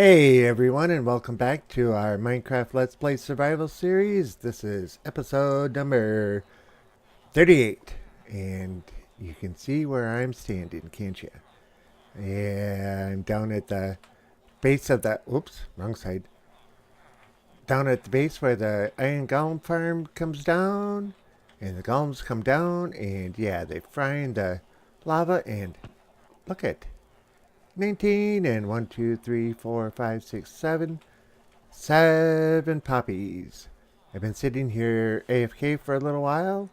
Hey everyone, and welcome back to our Minecraft Let's Play Survival series. This is episode number 38, and you can see where I'm standing, can't you? Yeah, I'm down at the base of the, oops, wrong side. Down at the base where the Iron Golem farm comes down, and the golems come down, and yeah, they fry in the lava, and look at 19, and 1, 2, 3, 4, 5, 6, 7. 7 poppies. I've been sitting here AFK for a little while,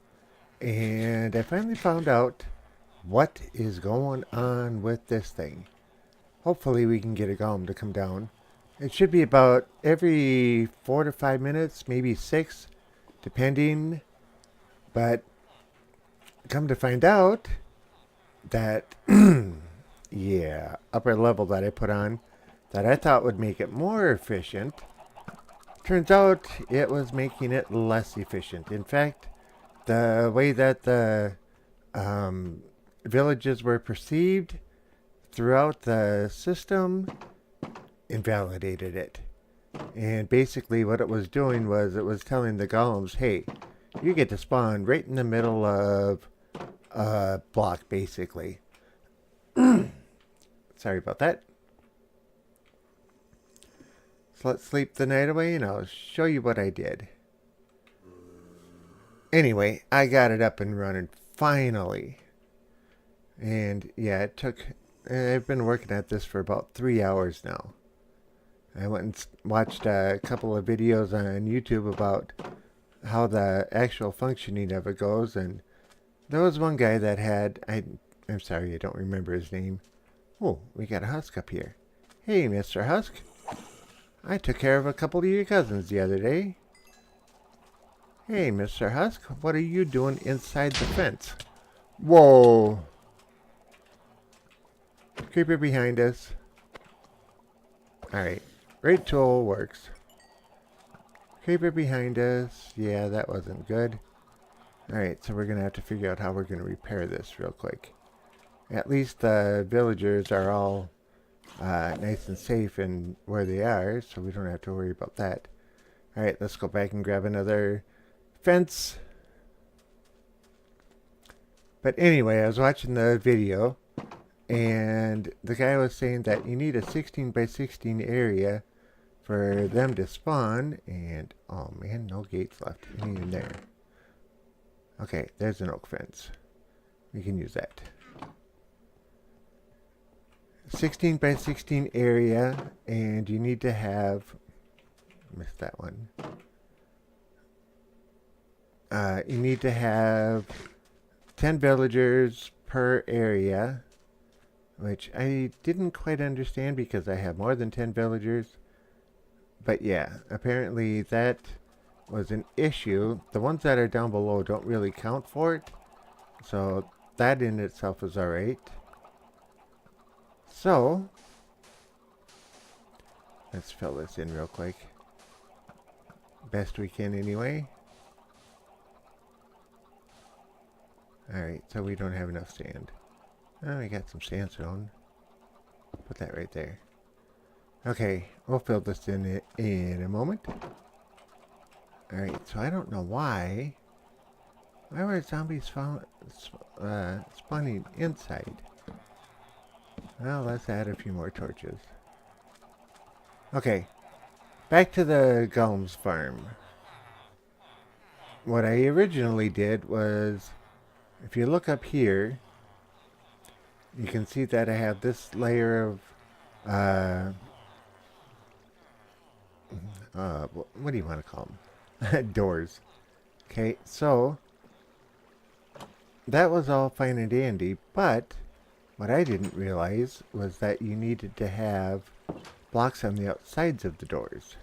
and I finally found out what is going on with this thing. Hopefully we can get a golem to come down. It should be about every 4 to 5 minutes, maybe 6, depending. But come to find out that, yeah, upper level that I put on that I thought would make it more efficient, turns out it was making it less efficient. In fact, the way that the villages were perceived throughout the system invalidated it. And basically, what it was doing was it was telling the golems, hey, you get to spawn right in the middle of a block, basically. Sorry about that. So let's sleep the night away and I'll show you what I did. Anyway, I got it up and running finally. And yeah, I've been working at this for about 3 hours now. I went and watched a couple of videos on YouTube about how the actual functioning of it goes. And there was one guy that had, I'm sorry, I don't remember his name. Oh, we got a husk up here. Hey, Mr. Husk. I took care of a couple of your cousins the other day. Hey, Mr. Husk, what are you doing inside the fence? Whoa. Creeper behind us. Alright, great tool works. Creeper behind us. Yeah, that wasn't good. Alright, so we're going to have to figure out how we're going to repair this real quick. At least the villagers are all nice and safe in where they are, so we don't have to worry about that. Alright, let's go back and grab another fence. But anyway, I was watching the video, and the guy was saying that you need a 16 by 16 area for them to spawn, and oh man, no gates left even there. Okay, there's an oak fence. We can use that. 16 by 16 area, and you need to have, missed that one. You need to have 10 villagers per area, which I didn't quite understand because I have more than 10 villagers. But yeah, apparently that was an issue. The ones that are down below don't really count for it, so that in itself is alright. So, let's fill this in real quick. Best we can anyway. Alright, so we don't have enough sand. Oh, we got some sandstone. Put that right there. Okay, we'll fill this in a moment. Alright, so I don't know why. Why were zombies spawning inside? Well, let's add a few more torches. Okay, back to the Golem's farm. What I originally did was, if you look up here, you can see that I have this layer of, what do you want to call them? Doors. Okay, so, that was all fine and dandy, but what I didn't realize was that you needed to have blocks on the outsides of the doors.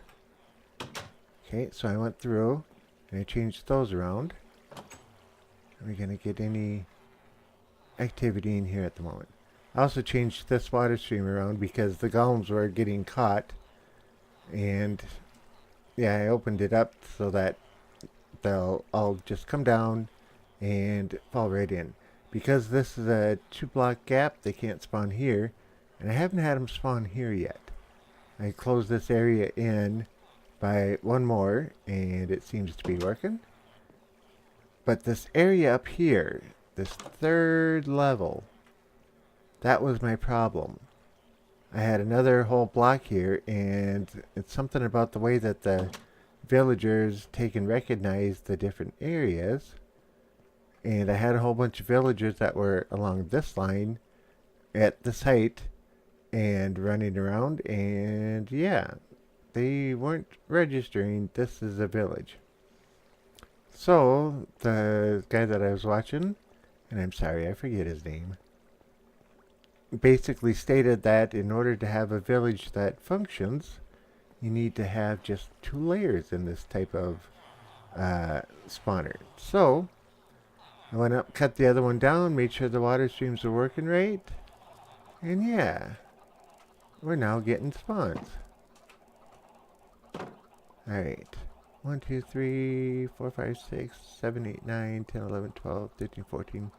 Okay, so I went through and I changed those around. Are we going to get any activity in here at the moment? I also changed this water stream around because the golems were getting caught. And yeah, I opened it up so that they'll all just come down and fall right in. Because this is a 2 block gap, they can't spawn here. And I haven't had them spawn here yet. I closed this area in by one more, and it seems to be working. But this area up here, this third level, that was my problem. I had another whole block here, and it's something about the way that the villagers take and recognize the different areas. And I had a whole bunch of villagers that were along this line at the site and running around, and yeah, they weren't registering this is a village. So the guy that I was watching, and I'm sorry, I forget his name, basically stated that in order to have a village that functions, you need to have just 2 layers in this type of spawner. So I went up, cut the other one down, made sure the water streams were working right, and yeah, we're now getting spawns. Alright. 1, 2, 3, 4, 5, 6, 7, 8, 9, 10, 11, 12, 13, 14,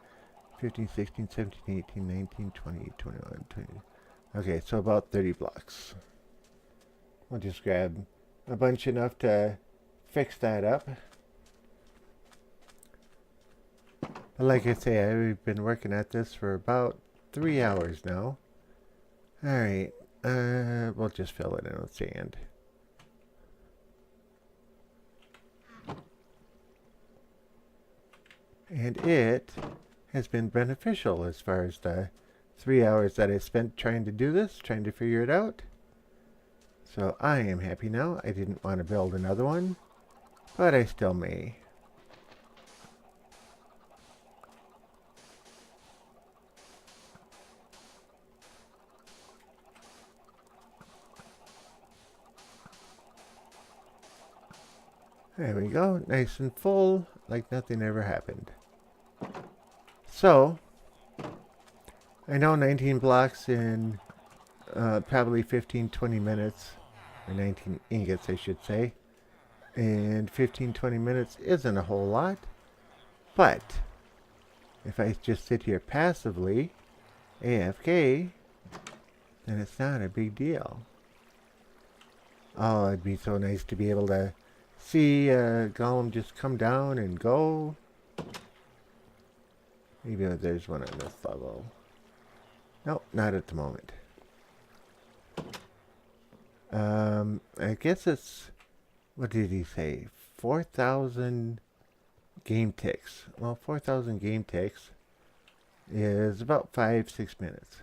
15, 16, 17, 18, 19, 20, 21, 20. Okay, so about 30 blocks. We'll just grab a bunch enough to fix that up. But like I say, I've been working at this for about 3 hours now. Alright, we'll just fill it in with sand. And it has been beneficial as far as the 3 hours that I spent trying to do this, trying to figure it out. So I am happy now. I didn't want to build another one, but I still may. There we go, nice and full, like nothing ever happened. So, I know 19 blocks in probably 15-20 minutes, or 19 ingots I should say, and 15-20 minutes isn't a whole lot, but if I just sit here passively, AFK, then it's not a big deal. Oh, it'd be so nice to be able to see a golem just come down and go. Maybe there's one on this level. Nope, not at the moment. I guess it's, what did he say? 4,000 game ticks. Well, 4,000 game ticks is about 5-6 minutes.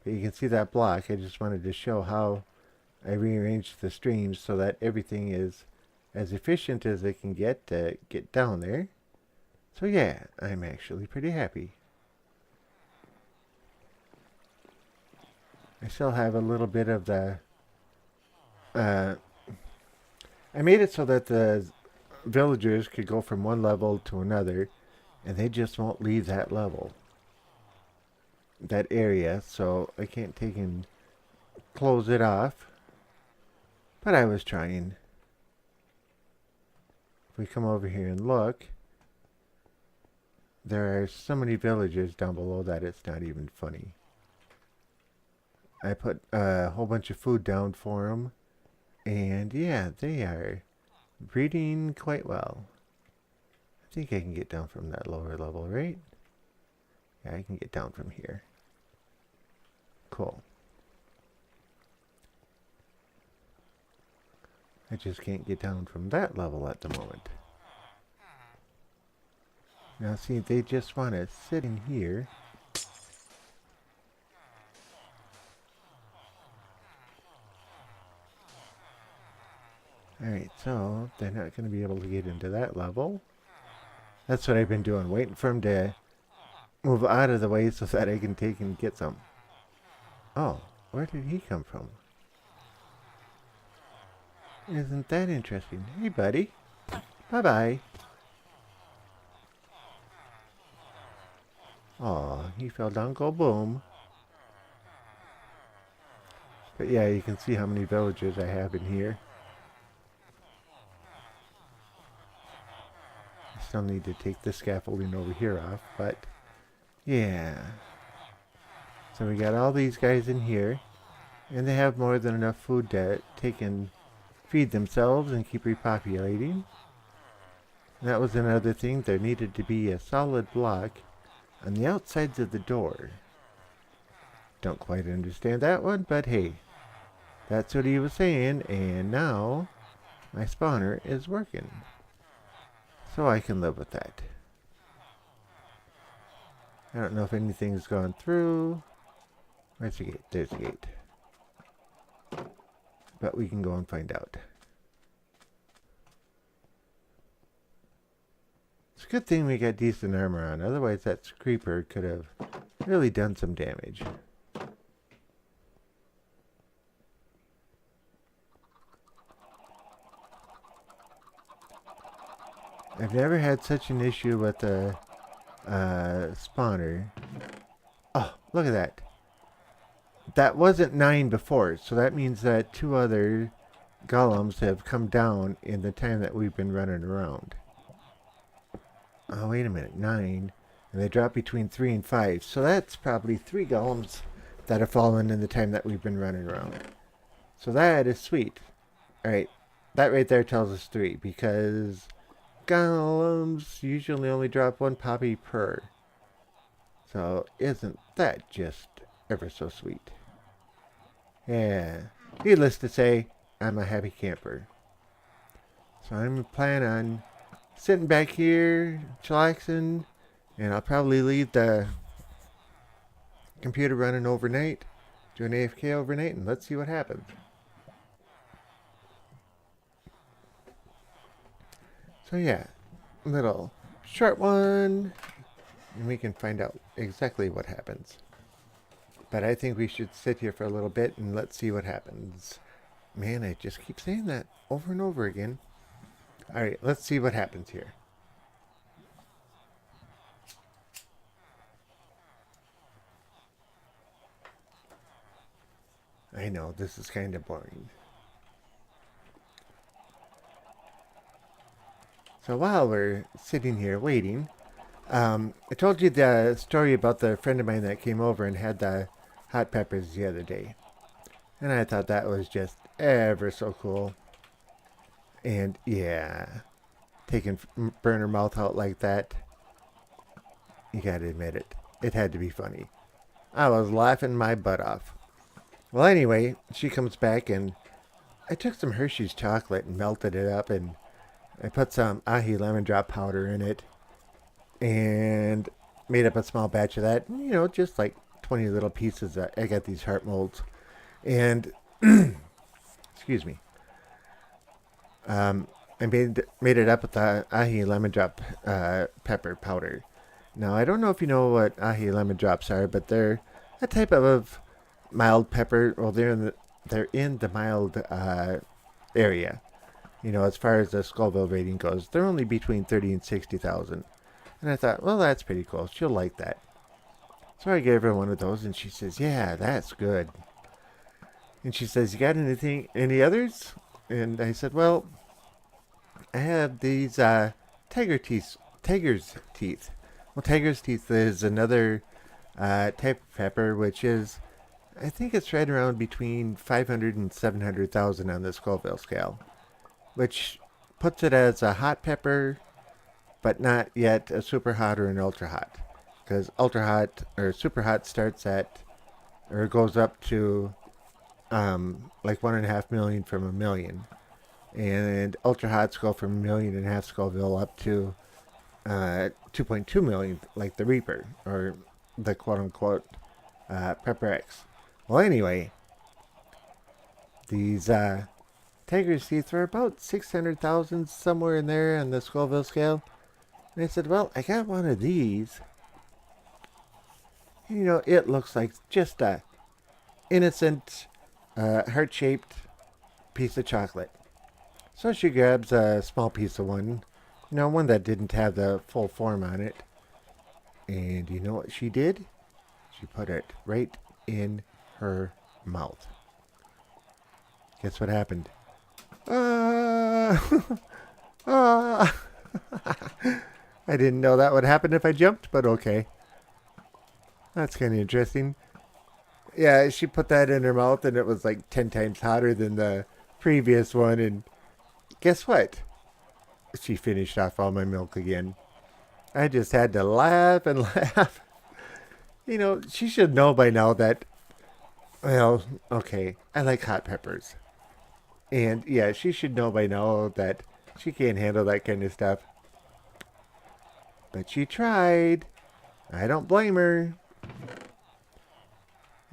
But you can see that block. I just wanted to show how I rearranged the streams so that everything is as efficient as it can get to get down there. So yeah, I'm actually pretty happy. I still have a little bit of the... I made it so that the villagers could go from one level to another, and they just won't leave that level. That area, so I can't take and close it off. But I was trying. If we come over here and look, there are so many villagers down below that it's not even funny. I put a whole bunch of food down for them, and yeah, they are breeding quite well. I think I can get down from that lower level, right? Yeah, I can get down from here. Cool. I just can't get down from that level at the moment. Now see, they just want to sit in here. Alright, so they're not going to be able to get into that level. That's what I've been doing, waiting for them to move out of the way so that I can take and get some. Oh, where did he come from? Isn't that interesting? Hey, buddy. Bye-bye. Aw, he fell down, go boom. But yeah, you can see how many villagers I have in here. I still need to take the scaffolding over here off, but yeah. So we got all these guys in here. and they have more than enough food to take and feed themselves and keep repopulating. And that was another thing. There needed to be a solid block on the outsides of the door. Don't quite understand that one, but hey, that's what he was saying, and now my spawner is working. So I can live with that. I don't know if anything's gone through. Where's the gate? There's the gate. But we can go and find out. It's a good thing we got decent armor on. Otherwise that creeper could have really done some damage. I've never had such an issue with a spawner. Oh, look at that. That wasn't 9 before, so that means that 2 other golems have come down in the time that we've been running around. Oh, wait a minute. 9. And they drop between 3 and 5. So that's probably 3 golems that have fallen in the time that we've been running around. So that is sweet. Alright. That right there tells us 3. Because golems usually only drop 1 poppy per. So isn't that just ever so sweet? Yeah. Needless to say, I'm a happy camper. So I'm planning on sitting back here, chillaxing, and I'll probably leave the computer running overnight, do an AFK overnight, and let's see what happens. So yeah, little short one, and we can find out exactly what happens. But I think we should sit here for a little bit and let's see what happens. Man, I just keep saying that over and over again. Alright, let's see what happens here. I know, this is kind of boring. So while we're sitting here waiting, I told you the story about the friend of mine that came over and had the hot peppers the other day. And I thought that was just ever so cool. And yeah, taking burn her mouth out like that, you gotta admit it. It had to be funny. I was laughing my butt off. Well, anyway, she comes back and I took some Hershey's chocolate and melted it up and I put some ahi lemon drop powder in it and made up a small batch of that. You know, just like 20 little pieces. I got these heart molds. And, excuse me. I made it up with the ahi lemon drop pepper powder. Now, I don't know if you know what ahi lemon drops are, but they're a type of mild pepper. Well, they're in the mild area. You know, as far as the Scoville rating goes, they're only between 30 and 60,000. And I thought, well, that's pretty cool. She'll like that. So I gave her one of those, and she says, yeah, that's good. And she says, you got any others? And I said, well, I have these tiger's teeth. Well, tiger's teeth is another type of pepper, which is, I think it's right around between 500 and 700,000 on the Scoville scale, which puts it as a hot pepper, but not yet a super hot or an ultra hot. Because ultra hot or super hot starts at, or goes up to like 1.5 million from a million. And ultra hots go from 1.5 million Scoville up to 2.2 million, like the Reaper, or the quote unquote Pepper X. Well, anyway, these tiger's teeth are about 600,000, somewhere in there on the Scoville scale. And I said, well, I got one of these. You know, it looks like just a innocent, heart-shaped piece of chocolate. So she grabs a small piece of one, you know, one that didn't have the full form on it. And you know what she did? She put it right in her mouth. Guess what happened? I didn't know that would happen if I jumped, but okay. That's kind of interesting. Yeah, she put that in her mouth and it was like 10 times hotter than the previous one. And guess what? She finished off all my milk again. I just had to laugh and laugh. You know, she should know by now that, well, okay, I like hot peppers. And yeah, she should know by now that she can't handle that kind of stuff. But she tried. I don't blame her.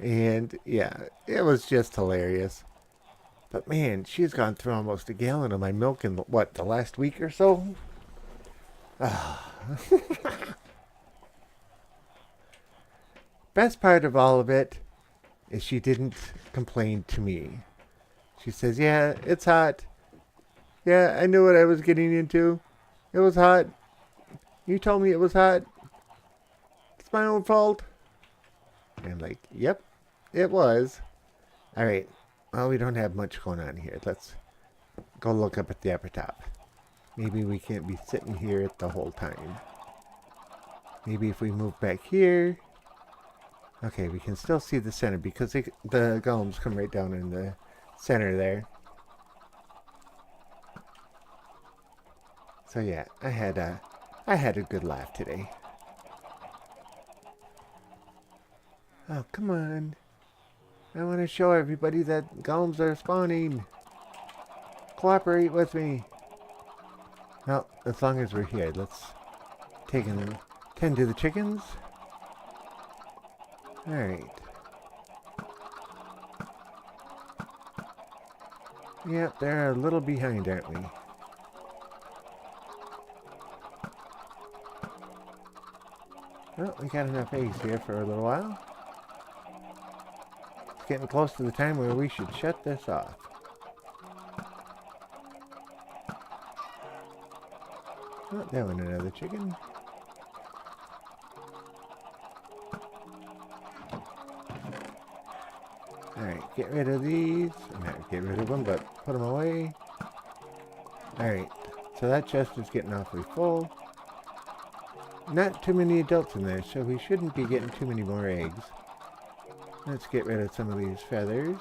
And yeah, it was just hilarious. But man, she's gone through almost a gallon of my milk in what, the last week or so? Best part of all of it is she didn't complain to me. She says, "Yeah, it's hot. Yeah, I knew what I was getting into. It was hot. You told me it was hot. It's my own fault." And I'm like, "Yep, it was." All right. Well, we don't have much going on here. Let's go look up at the upper top. Maybe we can't be sitting here the whole time. Maybe if we move back here. Okay, we can still see the center because the golems come right down in the center there. So yeah, I had a good laugh today. Oh, come on. I want to show everybody that golems are spawning. Cooperate with me. Well, as long as we're here, let's tend to the chickens. Alright. Yep, they're a little behind, aren't we? Well, we got enough eggs here for a little while. It's getting close to the time where we should shut this off. Oh, there went another chicken. Alright, get rid of these. Not get rid of them, but put them away. Alright, so that chest is getting awfully full. Not too many adults in there, so we shouldn't be getting too many more eggs. Let's get rid of some of these feathers.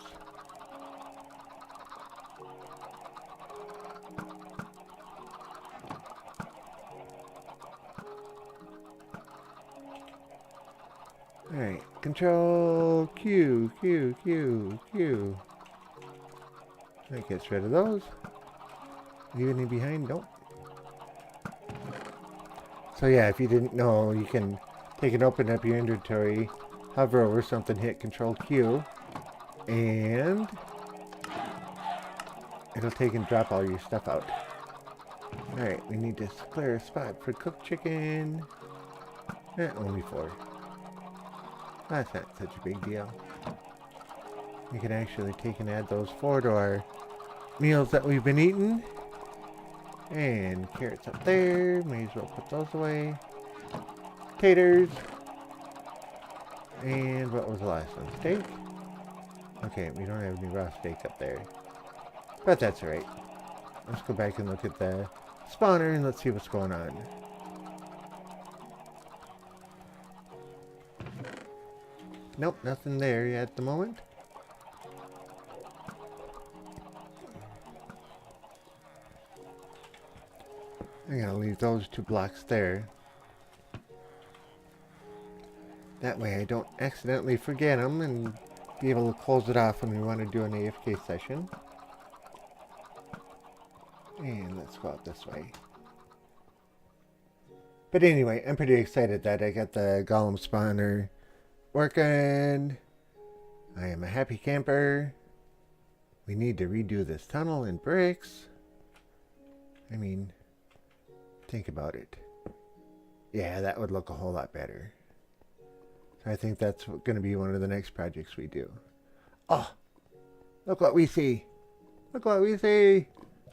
Alright, control Q, Q, Q, Q. That gets rid of those. Leave any behind? Nope. So yeah, if you didn't know, you can take and open up your inventory, hover over something, hit control Q, and it'll take and drop all your stuff out. Alright, we need to clear a spot for cooked chicken. Only 4. That's not such a big deal. We can actually take and add those 4 to our meals that we've been eating. And carrots up there. May as well put those away. Taters. And what was the last one? Steak? Okay, we don't have any raw steak up there. But that's alright. Let's go back and look at the spawner and let's see what's going on. Nope, nothing there yet at the moment. I'm going to leave those 2 blocks there. That way I don't accidentally forget them and be able to close it off when we want to do an AFK session. And let's go out this way. But anyway, I'm pretty excited that I got the golem spawner working. I am a happy camper. We need to redo this tunnel in bricks. I mean, think about it. Yeah, that would look a whole lot better. So I think that's going to be one of the next projects we do. Oh, look what we see. Look what we see.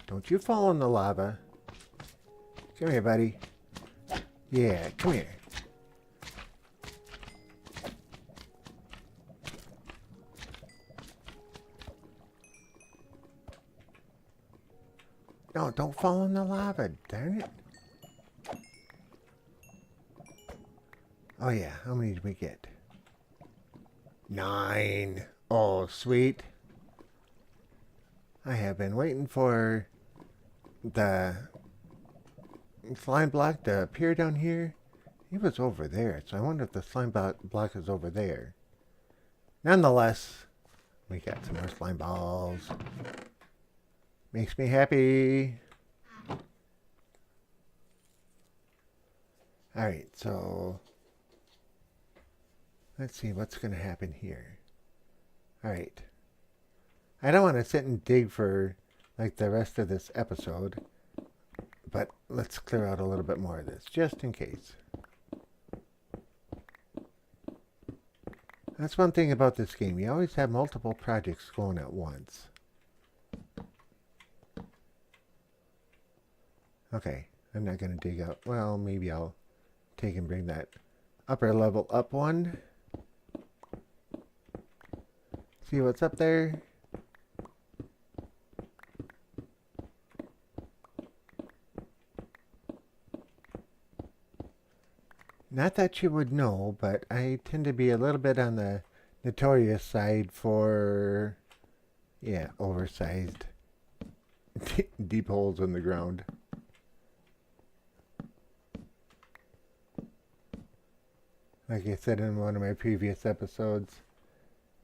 Don't you fall in the lava. Come here, buddy. Yeah, come here. No, don't fall in the lava, darn it. Oh yeah, how many did we get? 9. Oh, sweet. I have been waiting for the slime block to appear down here. He was over there, so I wonder if the slime block is over there. Nonetheless, we got some more slime balls. Makes me happy. Alright, so let's see what's going to happen here. Alright. I don't want to sit and dig for like the rest of this episode, but let's clear out a little bit more of this, just in case. That's one thing about this game. You always have multiple projects going at once. Okay, I'm not going to dig out. Well, maybe I'll take and bring that upper level up one. See what's up there? Not that you would know, but I tend to be a little bit on the notorious side for, yeah, oversized deep holes in the ground. Like I said in one of my previous episodes,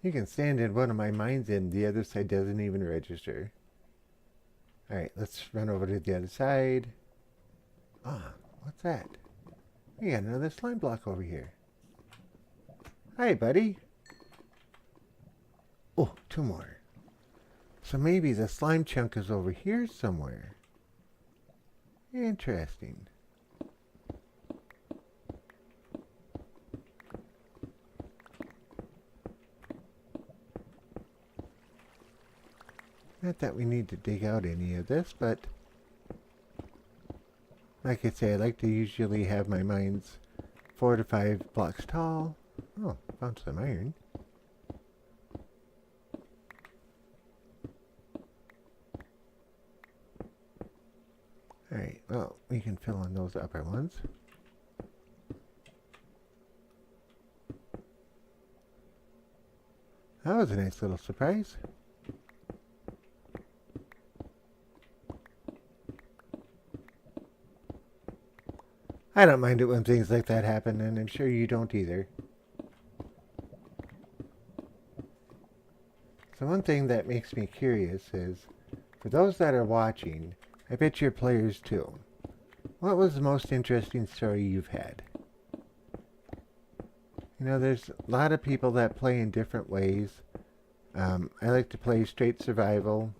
you can stand in one of my mines and the other side doesn't even register. Alright, let's run over to the other side. Ah, what's that? We got another slime block over here. Hi, buddy. Oh, 2 more. So maybe the slime chunk is over here somewhere. Interesting. Not that we need to dig out any of this, but like I say, I like to usually have my mines 4 to 5 blocks tall. Oh, found some iron. Alright, well, we can fill in those upper ones. That was a nice little surprise. I don't mind it when things like that happen, and I'm sure you don't either. So one thing that makes me curious is, for those that are watching, I bet you're players too. What was the most interesting story you've had? You know, there's a lot of people that play in different ways. I like to play straight survival.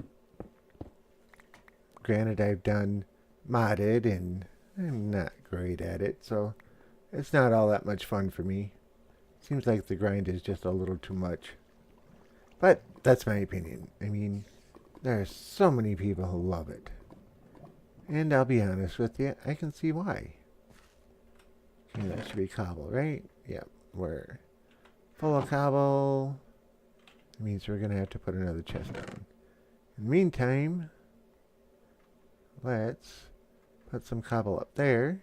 Granted, I've done modded, and I'm not great at it, so it's not all that much fun for me. Seems like the grind is just a little too much. But that's my opinion. I mean, there are so many people who love it. And I'll be honest with you, I can see why. Okay, that should be cobble, right? Yep, we're full of cobble. It means we're going to have to put another chest down. In the meantime, let's put some cobble up there.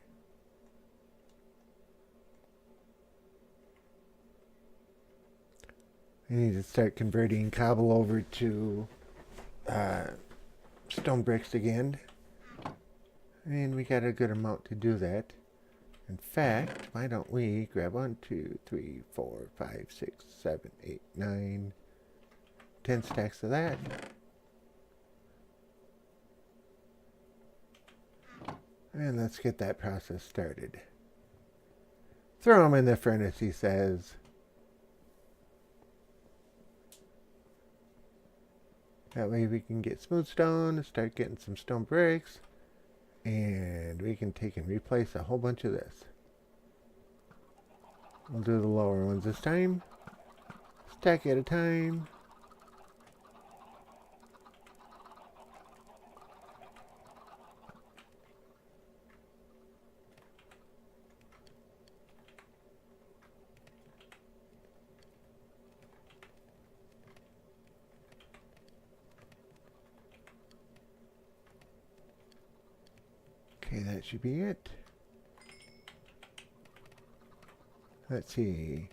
I need to start converting cobble over to stone bricks again. And we got a good amount to do that. In fact, why don't we grab 1, 2, 3, 4, 5, 6, 7, 8, 9, 10 stacks of that. And let's get that process started. Throw them in the furnace, he says. That way we can get smooth stone, start getting some stone bricks, and we can take and replace a whole bunch of this. We'll do the lower ones this time. Stack at a time. Okay, that should be it. Let's see.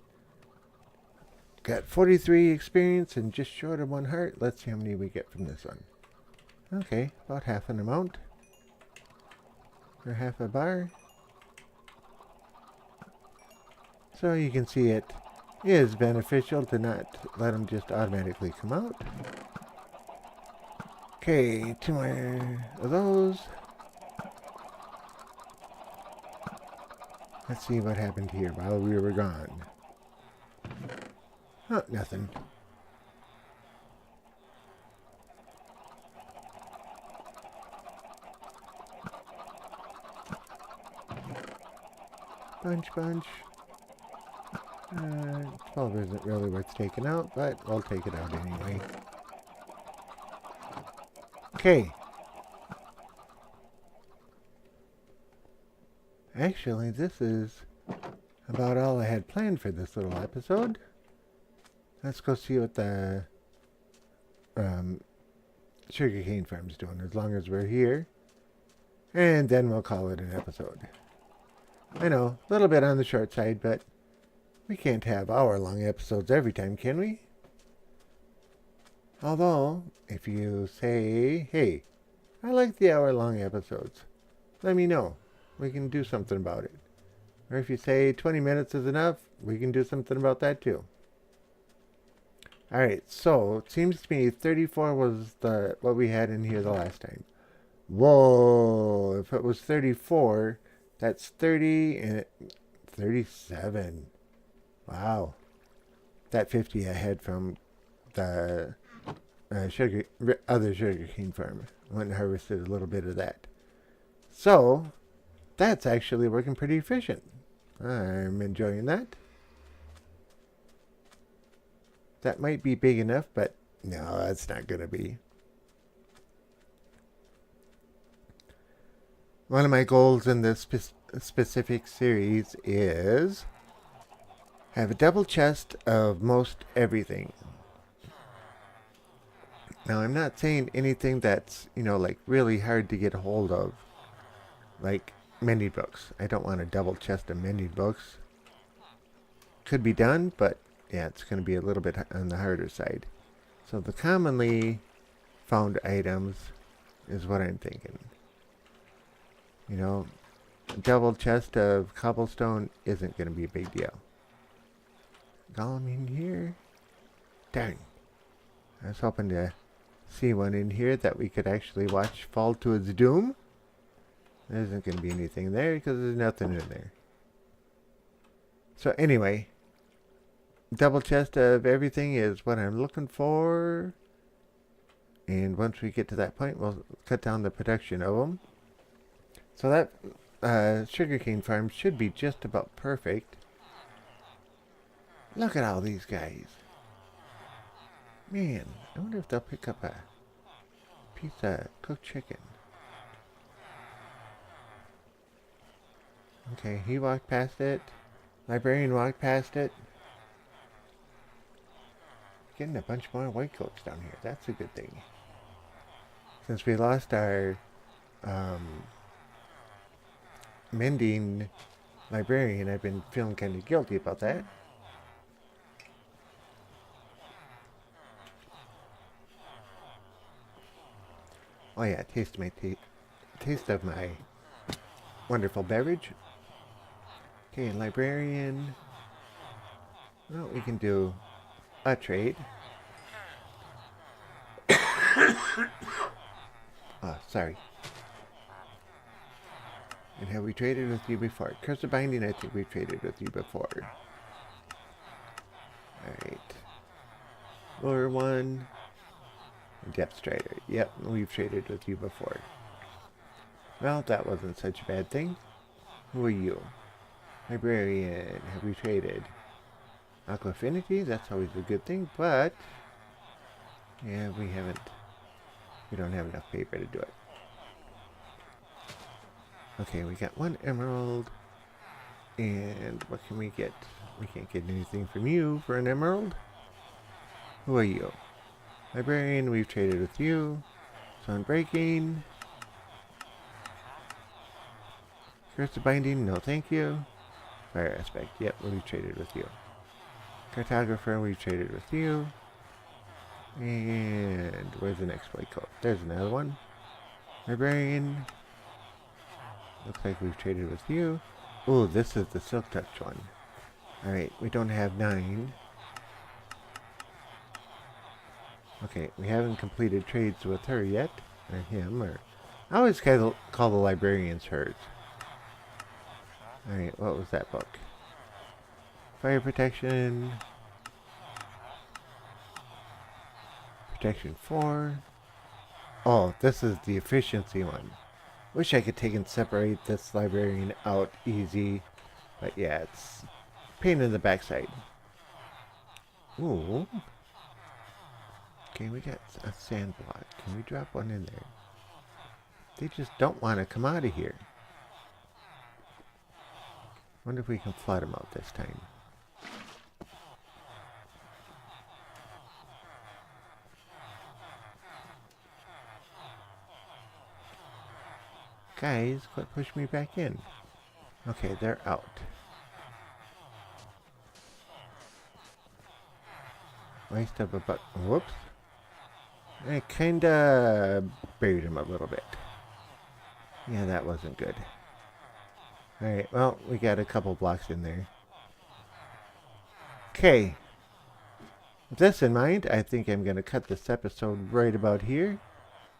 Got 43 experience and just short of 1 heart. Let's see how many we get from this one. Okay, about half an amount. Or half a bar. So you can see it is beneficial to not let them just automatically come out. Okay, 2 more of those. Let's see what happened here while we were gone. Oh, nothing. Bunch. 12 isn't really worth taking out, but I'll take it out anyway. Okay. Actually, this is about all I had planned for this little episode. Let's go see what the sugarcane farm's doing, as long as we're here. And then we'll call it an episode. I know, a little bit on the short side, but we can't have hour-long episodes every time, can we? Although, if you say, hey, I like the hour-long episodes, let me know. We can do something about it. Or if you say 20 minutes is enough, we can do something about that too. Alright, so it seems to me 34 was what we had in here the last time. Whoa, if it was 34, that's 30 and 37. Wow. That 50 I had from the other sugarcane farm. Went and harvested a little bit of that. So, that's actually working pretty efficient. I'm enjoying that. That might be big enough, but no, that's not going to be. One of my goals in this specific series is have a double chest of most everything. Now, I'm not saying anything that's, like really hard to get a hold of, like mending books. I don't want a double chest of mending books. Could be done, but yeah, it's going to be a little bit on the harder side. So the commonly found items is what I'm thinking. A double chest of cobblestone isn't going to be a big deal. Golem in here? Dang. I was hoping to see one in here that we could actually watch fall to its doom. There isn't going to be anything there because there's nothing in there. So anyway, double chest of everything is what I'm looking for. And once we get to that point, we'll cut down the production of them. So that sugarcane farm should be just about perfect. Look at all these guys. Man, I wonder if they'll pick up a piece of cooked chicken. Okay, he walked past it. Librarian walked past it. Getting a bunch more white coats down here. That's a good thing. Since we lost our mending librarian, I've been feeling kind of guilty about that. Oh yeah, taste of my wonderful beverage. Okay, librarian. Well, we can do a trade. Oh, sorry. And have we traded with you before? Curse of Binding, I think we've traded with you before. Alright. Lure 1. Depth Strider. Yep, we've traded with you before. Well, that wasn't such a bad thing. Who are you? Librarian. Have we traded? Aqua Affinity, that's always a good thing, but yeah, we don't have enough paper to do it. Okay, we got 1 emerald. And what can we get? We can't get anything from you for an emerald. Who are you? Librarian, we've traded with you. Sunbreaking. Curse of Binding, no thank you. Fire Aspect, yep, we've traded with you. Cartographer, we've traded with you. And where's the next play code? There's another one. Librarian. Looks like we've traded with you. Ooh, this is the Silk Touch one. Alright, we don't have 9. Okay, we haven't completed trades with her yet. Or him, or... I always call the librarians hers. Alright, what was that book? Fire protection. Protection 4. Oh, this is the efficiency one. Wish I could take and separate this librarian out easy. But yeah, it's pain in the backside. Ooh. Okay, we got a sand block. Can we drop one in there? They just don't want to come out of here. Wonder if we can flood them out this time. Guys, quit pushing me back in. Okay, they're out. Waste up a butt. Whoops. I kinda buried him a little bit. Yeah, that wasn't good. Alright, well, we got a couple blocks in there. Okay. With this in mind, I think I'm going to cut this episode right about here.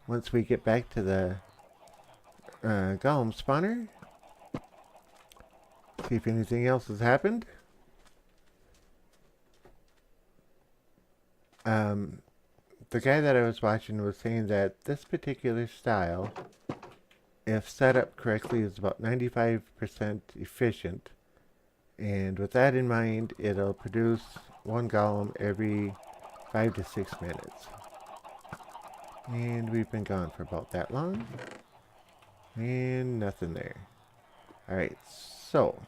Once we get back to the Golem spawner. See if anything else has happened. The guy that I was watching was saying that this particular style, if set up correctly, is about 95% efficient. And with that in mind, it'll produce one golem every 5 to 6 minutes. And we've been gone for about that long. And nothing there. Alright, so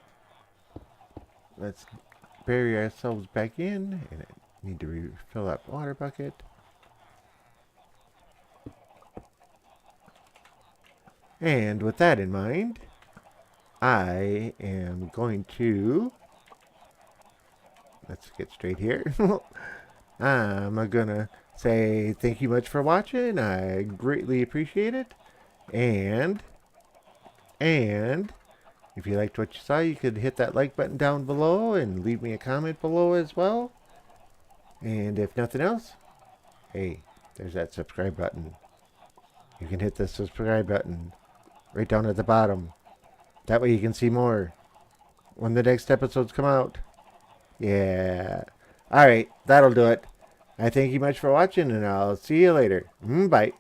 let's bury ourselves back in. And I need to refill that water bucket. And with that in mind, I am going to... Let's get straight here. I'm gonna say thank you much for watching. I greatly appreciate it. And if you liked what you saw, you could hit that like button down below and leave me a comment below as well. And if nothing else, hey, there's that subscribe button. You can hit the subscribe button right down at the bottom. That way you can see more when the next episodes come out. Yeah. Alright, that'll do it. I thank you much for watching, and I'll see you later. Bye.